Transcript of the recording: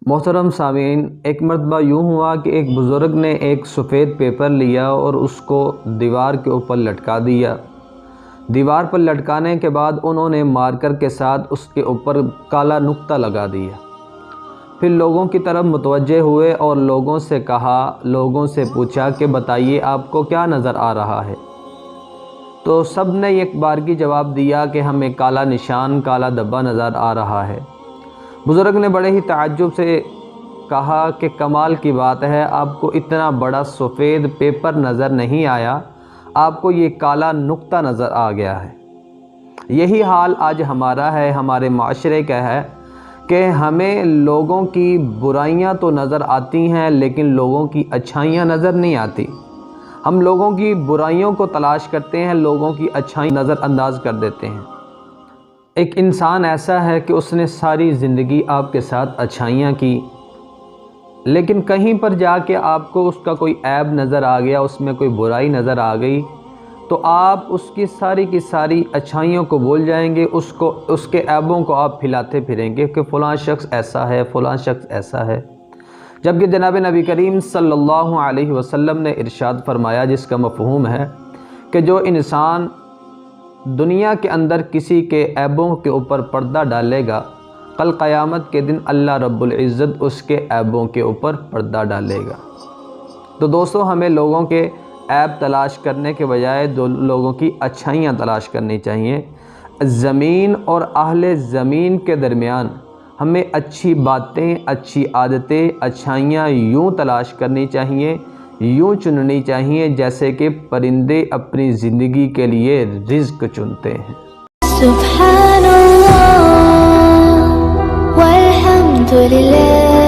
محترم سامعین، ایک مرتبہ یوں ہوا کہ ایک بزرگ نے ایک سفید پیپر لیا اور اس کو دیوار کے اوپر لٹکا دیا۔ دیوار پر لٹکانے کے بعد انہوں نے مارکر کے ساتھ اس کے اوپر کالا نقطہ لگا دیا۔ پھر لوگوں کی طرف متوجہ ہوئے اور لوگوں سے پوچھا کہ بتائیے آپ کو کیا نظر آ رہا ہے؟ تو سب نے ایک بارگی جواب دیا کہ ہمیں کالا نشان، کالا دھبا نظر آ رہا ہے۔ بزرگ نے بڑے ہی تعجب سے کہا کہ کمال کی بات ہے، آپ کو اتنا بڑا سفید پیپر نظر نہیں آیا، آپ کو یہ کالا نقطہ نظر آ گیا ہے۔ یہی حال آج ہمارا ہے، ہمارے معاشرے کا ہے کہ ہمیں لوگوں کی برائیاں تو نظر آتی ہیں لیکن لوگوں کی اچھائیاں نظر نہیں آتی۔ ہم لوگوں کی برائیوں کو تلاش کرتے ہیں، لوگوں کی اچھائی نظر انداز کر دیتے ہیں۔ ایک انسان ایسا ہے کہ اس نے ساری زندگی آپ کے ساتھ اچھائیاں کی، لیکن کہیں پر جا کے آپ کو اس کا کوئی عیب نظر آ گیا، اس میں کوئی برائی نظر آ گئی، تو آپ اس کی ساری اچھائیوں کو بھول جائیں گے، اس کے عیبوں کو آپ پھیلاتے پھریں گے کہ فلاں شخص ایسا ہے، فلاں شخص ایسا ہے۔ جبکہ جناب نبی کریم صلی اللہ علیہ وسلم نے ارشاد فرمایا، جس کا مفہوم ہے کہ جو انسان دنیا کے اندر کسی کے عیبوں کے اوپر پردہ ڈالے گا، کل قیامت کے دن اللہ رب العزت اس کے عیبوں کے اوپر پردہ ڈالے گا۔ تو دوستو، ہمیں لوگوں کے عیب تلاش کرنے کے بجائے لوگوں کی اچھائیاں تلاش کرنی چاہیے۔ زمین اور اہل زمین کے درمیان ہمیں اچھی باتیں، اچھی عادتیں، اچھائیاں یوں تلاش کرنی چاہیے، یوں چننی چاہیے جیسے کہ پرندے اپنی زندگی کے لیے رزق چنتے ہیں۔ سبحان اللہ والحمد للہ۔